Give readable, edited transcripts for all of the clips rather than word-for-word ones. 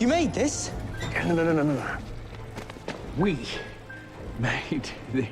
You made this? No. We made this.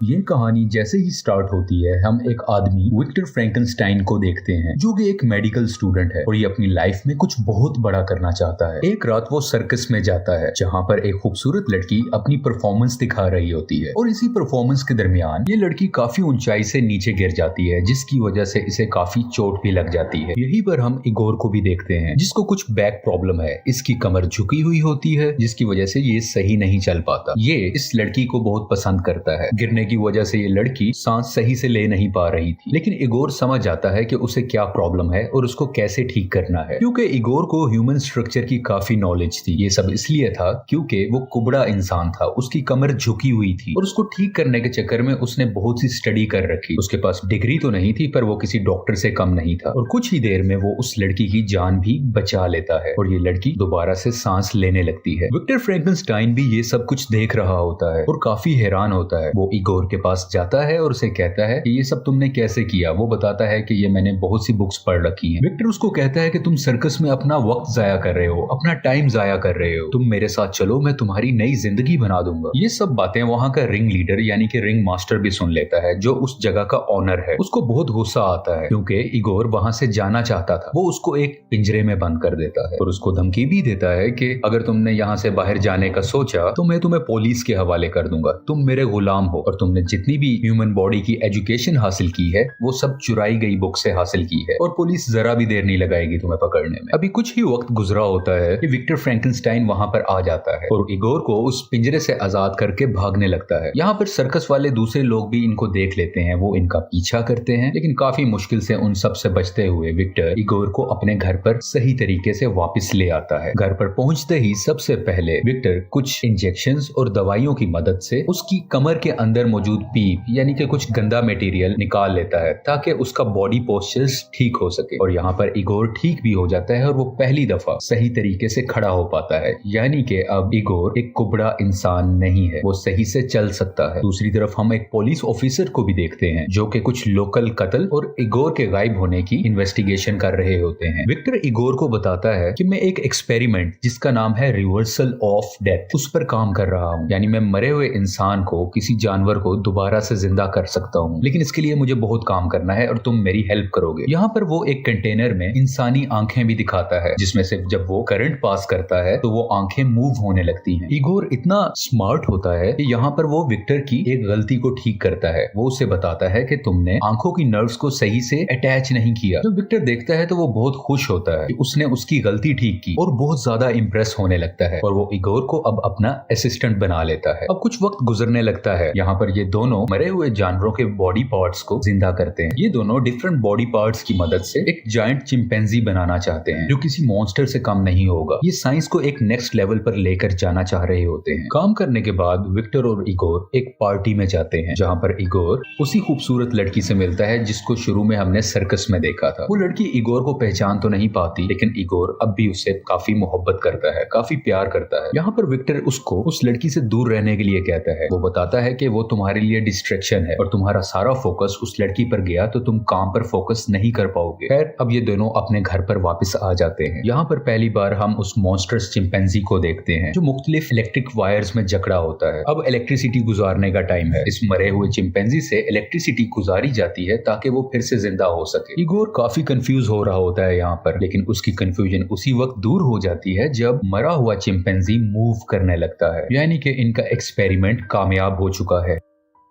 ये कहानी जैसे ही स्टार्ट होती है हम एक आदमी विक्टर फ्रैंकेनस्टाइन को देखते हैं जो कि एक मेडिकल स्टूडेंट है और ये अपनी लाइफ में कुछ बहुत बड़ा करना चाहता है। एक रात वो सर्कस में जाता है जहाँ पर एक खूबसूरत लड़की अपनी परफॉर्मेंस दिखा रही होती है और इसी परफॉर्मेंस के दरमियान ये लड़की काफी ऊंचाई से नीचे गिर जाती है जिसकी वजह से इसे काफी चोट भी लग जाती है। यहीं पर हम इगोर को भी देखते हैं जिसको कुछ बैक प्रॉब्लम है, इसकी कमर झुकी हुई होती है जिसकी वजह से ये सही नहीं चल पाता। ये इस लड़की को बहुत पसंद करता है। गिरने की वजह से ये लड़की सांस सही से ले नहीं पा रही थी, लेकिन इगोर समझ जाता है कि उसे क्या प्रॉब्लम है और उसको कैसे ठीक करना है। क्योंकि इगोर को ह्यूमन स्ट्रक्चर की काफी नॉलेज थी। ये सब इसलिए था क्योंकि वो कुबड़ा इंसान था, उसकी कमर झुकी हुई थी और उसको ठीक करने के चक्कर में उसने बहुत सी स्टडी कर रखी। उसके पास डिग्री तो नहीं थी पर वो किसी डॉक्टर से कम नहीं था और कुछ ही देर में वो उस लड़की की जान भी बचा लेता है और ये लड़की दोबारा से सांस लेने लगती है। विक्टर फ्रैंकेनस्टाइन भी ये सब कुछ देख रहा होता है और काफी हैरान होता है। वो इगोर के पास जाता है और उसे कहता है कि ये सब तुमने कैसे किया। वो बताता है कि ये मैंने बहुत सी बुक्स पढ़ रखी हैं। विक्टर उसको कहता है कि तुम सर्कस में अपना वक्त जाया कर रहे हो, अपना टाइम जाया कर रहे हो, तुम मेरे साथ चलो, मैं तुम्हारी नई जिंदगी बना दूंगा। ये सब बातें वहाँ का रिंग लीडर यानी कि रिंग मास्टर भी सुन लेता है जो उस जगह का ऑनर है। उसको बहुत गुस्सा आता है क्योंकि इगोर वहां से जाना चाहता था। वो उसको एक पिंजरे में बंद कर देता है और उसको धमकी भी देता है कि अगर तुमने यहाँ से बाहर जाने का सोचा तो मैं तुम्हें पुलिस के हवाले कर दूंगा, तुम मेरे गुलाम हो और तुमने जितनी भी ह्यूमन बॉडी की एजुकेशन हासिल की है वो सब चुराई गई बुक से हासिल की है और पुलिस जरा भी देर नहीं लगाएगी तुम्हें पकड़ने में। अभी कुछ ही वक्त गुजरा होता है कि विक्टर फ्रैंकेनस्टाइन वहां पर आ जाता है और इगोर को उस पिंजरे से आजाद करके भागने लगता है। यहाँ पर सर्कस वाले दूसरे लोग भी इनको देख लेते हैं, वो इनका पीछा करते हैं, लेकिन काफी मुश्किल से उन सब से बचते हुए विक्टर इगोर को अपने घर पर सही तरीके से वापस ले आता है। घर पर पहुंचते ही सबसे पहले विक्टर कुछ इंजेक्शंस और दवाइयों की मदद से उसकी कमर के अंदर मौजूद पीप यानी कि कुछ गंदा मटेरियल निकाल लेता है ताकि उसका बॉडी पोस्चर्स ठीक हो सके और यहाँ पर इगोर ठीक भी हो जाता है और वो पहली दफा सही तरीके से खड़ा हो पाता है। यानी कि अब इगोर एक कुबड़ा इंसान नहीं है, वो सही से चल सकता है। दूसरी तरफ हम एक पुलिस ऑफिसर को भी देखते हैं जो कि कुछ लोकल कत्ल और इगोर के गायब होने की इन्वेस्टिगेशन कर रहे होते हैं। विक्टर इगोर को बताता है कि मैं एक एक्सपेरिमेंट जिसका नाम है रिवर्सल ऑफ डेथ उस पर काम कर रहा हूँ, यानी मैं मरे हुए इंसान को, किसी जानवर को दोबारा से जिंदा कर सकता हूँ, लेकिन इसके लिए मुझे बहुत काम करना है और तुम मेरी हेल्प करोगे। यहाँ पर वो एक कंटेनर में इंसानी आंखें भी दिखाता है जिसमें से जब वो करंट पास करता है तो वो आंखें मूव होने लगती हैं। इगोर इतना स्मार्ट होता है कि यहाँ पर वो विक्टर की एक गलती को ठीक करता है। वो उसे बताता है कि तुमने आंखों की नर्व्स को सही से अटैच नहीं किया। जब विक्टर देखता है तो वो बहुत खुश होता है कि उसने उसकी गलती ठीक की और बहुत ज्यादा इंप्रेस होने लगता है और वो इगोर को अब अपना असिस्टेंट बना लेता है। अब कुछ वक्त गुजरने लगता है। यहाँ पर ये दोनों मरे हुए जानवरों के बॉडी पार्ट्स को जिंदा करते हैं। ये दोनों डिफरेंट बॉडी पार्ट्स की मदद से एक जायंट चिंपैंजी बनाना चाहते हैं जो किसी मॉन्स्टर से कम नहीं होगा। ये साइंस को एक नेक्स्ट लेवल पर लेकर जाना चाह रहे होते हैं। काम करने के बाद विक्टर और इगोर एक पार्टी में जाते हैं जहाँ पर इगोर उसी खूबसूरत लड़की से मिलता है जिसको शुरू में हमने सर्कस में देखा था। वो लड़की इगोर को पहचान तो नहीं पाती, लेकिन इगोर अब भी उससे काफी मोहब्बत करता है, काफी प्यार करता है। यहाँ पर विक्टर उसको उस लड़की से दूर रहने के लिए कहता है। वो बताता है कि वो तुम्हारे लिए डिस्ट्रैक्शन है और तुम्हारा सारा फोकस उस लड़की पर गया तो तुम काम पर फोकस नहीं कर पाओगे। खैर अब ये दोनों अपने घर पर वापस आ जाते हैं। यहाँ पर पहली बार हम उस मॉन्स्टर्स चिंपैंजी को देखते हैं जो मुख्तलिफ इलेक्ट्रिक वायर्स में जकड़ा होता है। अब इलेक्ट्रिसिटी गुजारने का टाइम है। इस मरे हुए चिंपैंजी से इलेक्ट्रिसिटी गुजारी जाती है ताकि वो फिर से जिंदा हो सके। इगोर काफी कंफ्यूज हो रहा होता है यहाँ पर, लेकिन उसकी कंफ्यूजन उसी वक्त दूर हो जाती है जब मरा हुआ चिंपैंजी मूव करने लगता है, यानी कि इनका एक्सपेरिमेंट कामयाब हो चुका है।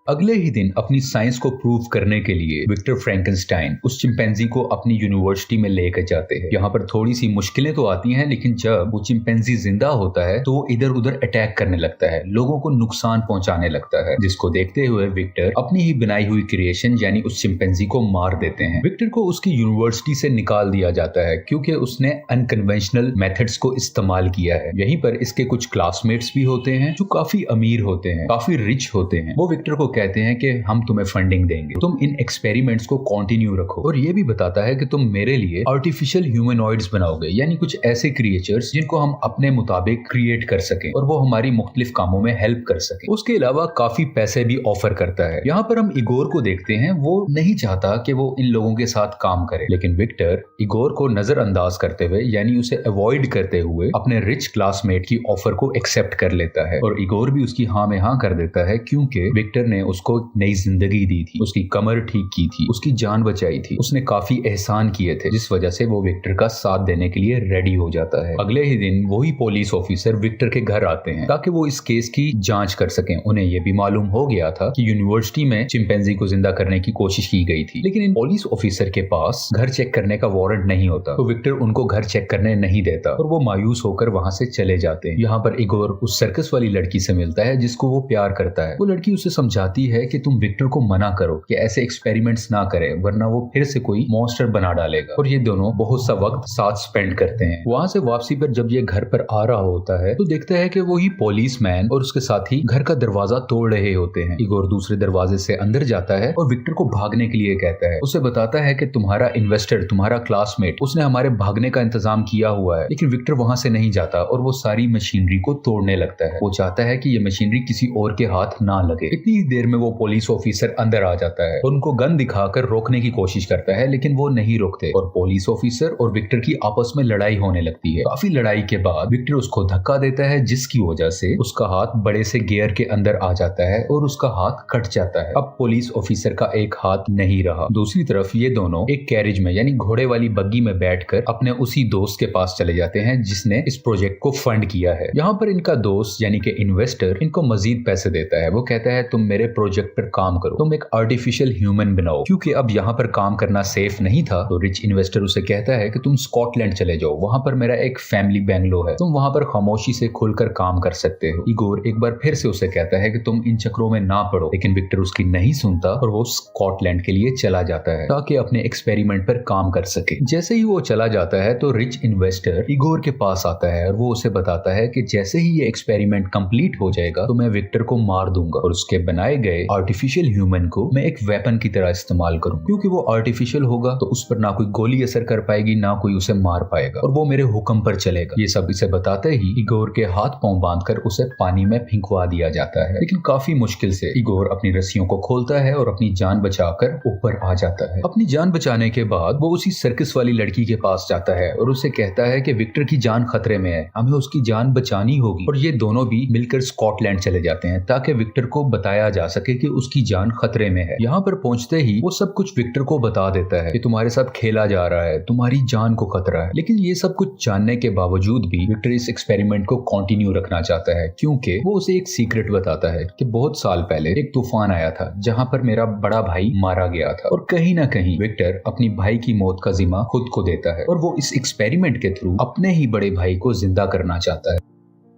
अगले ही दिन अपनी साइंस को प्रूव करने के लिए विक्टर फ्रैंकेनस्टाइन उस चिंपैंजी को अपनी यूनिवर्सिटी में लेकर जाते हैं। यहाँ पर थोड़ी सी मुश्किलें तो आती हैं, लेकिन जब वो चिंपैंजी जिंदा होता है तो वो इधर उधर अटैक करने लगता है, लोगों को नुकसान पहुंचाने लगता है, जिसको देखते हुए विक्टर अपनी ही बनाई हुई क्रिएशन यानी उस चिंपैंजी को मार देते हैं। विक्टर को उसकी यूनिवर्सिटी से निकाल दिया जाता है क्योंकि उसने अनकन्वेंशनल मेथड्स को इस्तेमाल किया है। यहीं पर इसके कुछ क्लासमेट्स भी होते हैं जो काफी अमीर होते हैं, काफी रिच होते हैं। वो विक्टर को कहते हैं कि हम तुम्हें फंडिंग देंगे, तुम इन एक्सपेरिमेंट्स को कंटिन्यू रखो। और ये भी बताता है कि तुम मेरे लिए आर्टिफिशियल ह्यूमनॉइड्स बनाओगे, यानी कुछ ऐसे क्रिएचर्स जिनको हम अपने मुताबिक क्रिएट कर सकें और वो हमारी मुख्तलिफ कामों में हेल्प कर सके। उसके अलावा काफी पैसे भी ऑफर करता है। यहाँ पर हम इगोर को देखते हैं, वो नहीं चाहता कि वो इन लोगों के साथ काम करे, लेकिन विक्टर इगोर को नजरअंदाज करते हुए यानी उसे अवॉइड करते हुए अपने रिच क्लासमेट की ऑफर को एक्सेप्ट कर लेता है। और इगोर भी उसकी हाँ में हाँ कर देता है, क्योंकि विक्टर ने उसको नई जिंदगी दी थी, उसकी कमर ठीक की थी, उसकी जान बचाई थी, उसने काफी एहसान किए थे, जिस वजह से वो विक्टर का साथ देने के लिए रेडी हो जाता है। अगले ही दिन वही पुलिस ऑफिसर विक्टर के घर आते हैं ताकि वो इस केस की जांच कर सकें। उन्हें यह भी मालूम हो गया था कि यूनिवर्सिटी में चिंपैंजी को जिंदा करने की कोशिश की गई थी, लेकिन इन पुलिस ऑफिसर के पास घर चेक करने का वारंट नहीं होता, तो विक्टर उनको घर चेक करने नहीं देता और वो मायूस होकर वहां से चले जाते हैं। यहाँ पर इगोर उस सर्कस वाली लड़की से मिलता है जिसको वो प्यार करता है। वो लड़की उसे समझाती है कि तुम विक्टर को मना करो कि ऐसे एक्सपेरिमेंट्स ना करे, वरना वो फिर से कोई मॉन्स्टर बना डालेगा। और ये दोनों बहुत सा वक्त साथ स्पेंड करते हैं। वहां से वापसी पर जब ये घर पर आ रहा होता है तो देखता है कि वही पुलिस मैन और उसके साथी घर का दरवाजा तोड़ रहे होते हैं। इगोर दूसरे दरवाजे से अंदर जाता है और विक्टर को भागने के लिए कहता है। उसे बताता है कि तुम्हारा इन्वेस्टर, तुम्हारा क्लासमेट, उसने हमारे भागने का इंतजाम किया हुआ है। लेकिन विक्टर वहां से नहीं जाता और वो सारी मशीनरी को तोड़ने लगता है। वो चाहता है कि ये मशीनरी किसी और के हाथ ना लगे। इतनी ही देर में वो पुलिस ऑफिसर अंदर आ जाता है और उनको गन दिखाकर रोकने की कोशिश करता है, लेकिन वो नहीं रोकते और पुलिस ऑफिसर और विक्टर की आपस में लड़ाई होने लगती है। काफी लड़ाई के बाद विक्टर उसको धक्का देता है, जिसकी वजह से उसका हाथ बड़े से गियर के अंदर आ जाता है और उसका हाथ कट जाता है। अब पुलिस ऑफिसर का एक हाथ नहीं रहा। दूसरी तरफ ये दोनों एक कैरेज में यानी घोड़े वाली बग्गी में बैठकर अपने उसी दोस्त के पास चले जाते हैं जिसने इस प्रोजेक्ट को फंड किया है। यहाँ पर इनका दोस्त यानी कि इन्वेस्टर इनको मजीद पैसे देता है। वो कहता है तुम मेरे प्रोजेक्ट पर काम करो, तुम एक आर्टिफिशियल ह्यूमन बनाओ। क्योंकि अब यहाँ पर काम करना सेफ नहीं था तो रिच इन्वेस्टर उसे कहता है कि तुम स्कॉटलैंड चले जाओ, वहां पर मेरा एक फैमिली बैंगलो है, तुम वहां पर खामोशी से खुलकर काम कर सकते हो। इगोर एक बार फिर से उसे कहता है कि तुम इन चक्रों में ना पड़ो, लेकिन विक्टर उसकी नहीं सुनता और वो स्कॉटलैंड के लिए चला जाता है ताकि अपने एक्सपेरिमेंट पर काम कर सके। जैसे ही वो चला जाता है तो रिच इन्वेस्टर इगोर के पास आता है और वो उसे बताता है कि जैसे ही ये एक्सपेरिमेंट कंप्लीट हो जाएगा तो मैं विक्टर को मार दूंगा और उसके बनाए गए आर्टिफिशियल ह्यूमन को मैं एक वेपन की तरह इस्तेमाल करूं, क्योंकि वो आर्टिफिशियल होगा तो उस पर ना कोई गोली असर कर पाएगी, ना कोई उसे मार पाएगा और वो मेरे हुक्म पर चलेगा। ये सब इसे बताते ही इगोर के हाथ पांव बांधकर उसे पानी में फेंकवा दिया जाता है, लेकिन काफी मुश्किल से इगोर अपनी रस्सियों को खोलता है और अपनी जान बचाकर ऊपर आ जाता है। अपनी जान बचाने के बाद वो उसी सर्कस वाली लड़की के पास जाता है और उसे कहता है कि विक्टर की जान खतरे में है, हमें उसकी जान बचानी होगी। और ये दोनों भी मिलकर स्कॉटलैंड चले जाते हैं ताकि विक्टर को बताया जा सके कि उसकी जान खतरे में है। यहाँ पर पहुंचते ही वो सब कुछ विक्टर को बता देता है कि तुम्हारे साथ खेला जा रहा है, तुम्हारी जान को खतरा है। लेकिन ये सब कुछ जानने के बावजूद भी विक्टर इस एक्सपेरिमेंट को कंटिन्यू रखना चाहता है, क्योंकि वो उसे एक सीक्रेट बताता है कि बहुत साल पहले एक तूफान आया था जहां पर मेरा बड़ा भाई मारा गया था और कहीं ना कहीं विक्टर अपनी भाई की मौत का जिम्मा खुद को देता है और वो इस एक्सपेरिमेंट के थ्रू अपने ही बड़े भाई को जिंदा करना चाहता है।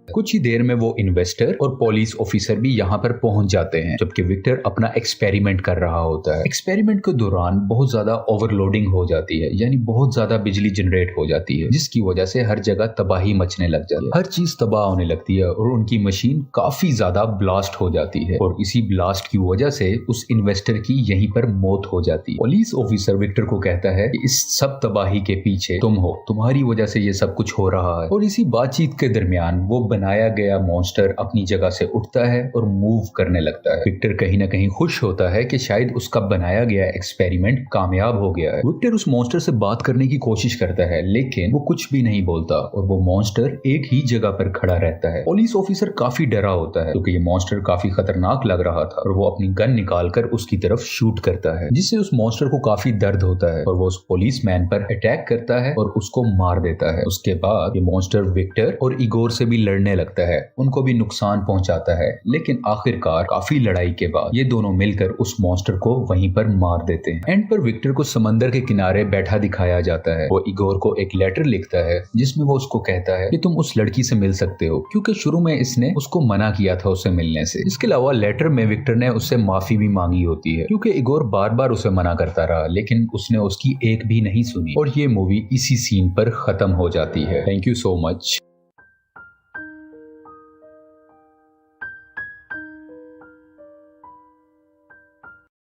कुछ ही देर में वो इन्वेस्टर और पुलिस ऑफिसर भी यहाँ पर पहुंच जाते हैं जबकि विक्टर अपना एक्सपेरिमेंट कर रहा होता है। एक्सपेरिमेंट के दौरान बहुत ज्यादा ओवरलोडिंग हो जाती है, यानी बहुत ज्यादा बिजली जनरेट हो जाती है, जिसकी वजह से हर जगह तबाही मचने लग जाती है, हर चीज तबाह होने लगती है और उनकी मशीन काफी ज्यादा ब्लास्ट हो जाती है और इसी ब्लास्ट की वजह से उस इन्वेस्टर की यहीं पर मौत हो जाती है। पुलिस ऑफिसर विक्टर को कहता है कि इस सब तबाही के पीछे तुम हो, तुम्हारी वजह से ये सब कुछ हो रहा है। और इसी बातचीत के दरमियान वो बनाया गया मॉन्स्टर अपनी जगह से उठता है और मूव करने लगता है। विक्टर कहीं ना कहीं खुश होता है कि शायद उसका बनाया गया एक्सपेरिमेंट कामयाब हो गया है। विक्टर उस मॉन्स्टर से बात करने की कोशिश करता है लेकिन वो कुछ भी नहीं बोलता और वो मॉन्स्टर एक ही जगह पर खड़ा रहता है। पुलिस ऑफिसर काफी डरा होता है क्योंकि ये मॉन्स्टर काफी खतरनाक लग रहा था और वो अपनी गन निकालकर उसकी तरफ शूट करता है, जिससे उस मॉन्स्टर को काफी दर्द होता है और वो उस पुलिस मैन पर अटैक करता है और उसको मार देता है। उसके बाद ये मॉन्स्टर विक्टर और इगोर से भी लड़ने लगता है, उनको भी नुकसान पहुंचाता है, लेकिन आखिरकार काफी लड़ाई के बाद ये दोनों मिलकर उस मॉन्स्टर को वहीं पर मार देते हैं। एंड पर विक्टर को समंदर के किनारे बैठा दिखाया जाता है। वो इगोर को एक लेटर लिखता है जिसमें वो उसको कहता है कि तुम उस लड़की से मिल सकते हो, क्योंकि शुरू में इसने उसको मना किया था उससे मिलने से। इसके अलावा लेटर में विक्टर ने उससे माफी भी मांगी होती है क्योंकि इगोर बार बार उसे मना करता रहा, लेकिन उसने उसकी एक भी नहीं सुनी और ये मूवी इसी सीन पर खत्म हो जाती है। Thank you so much.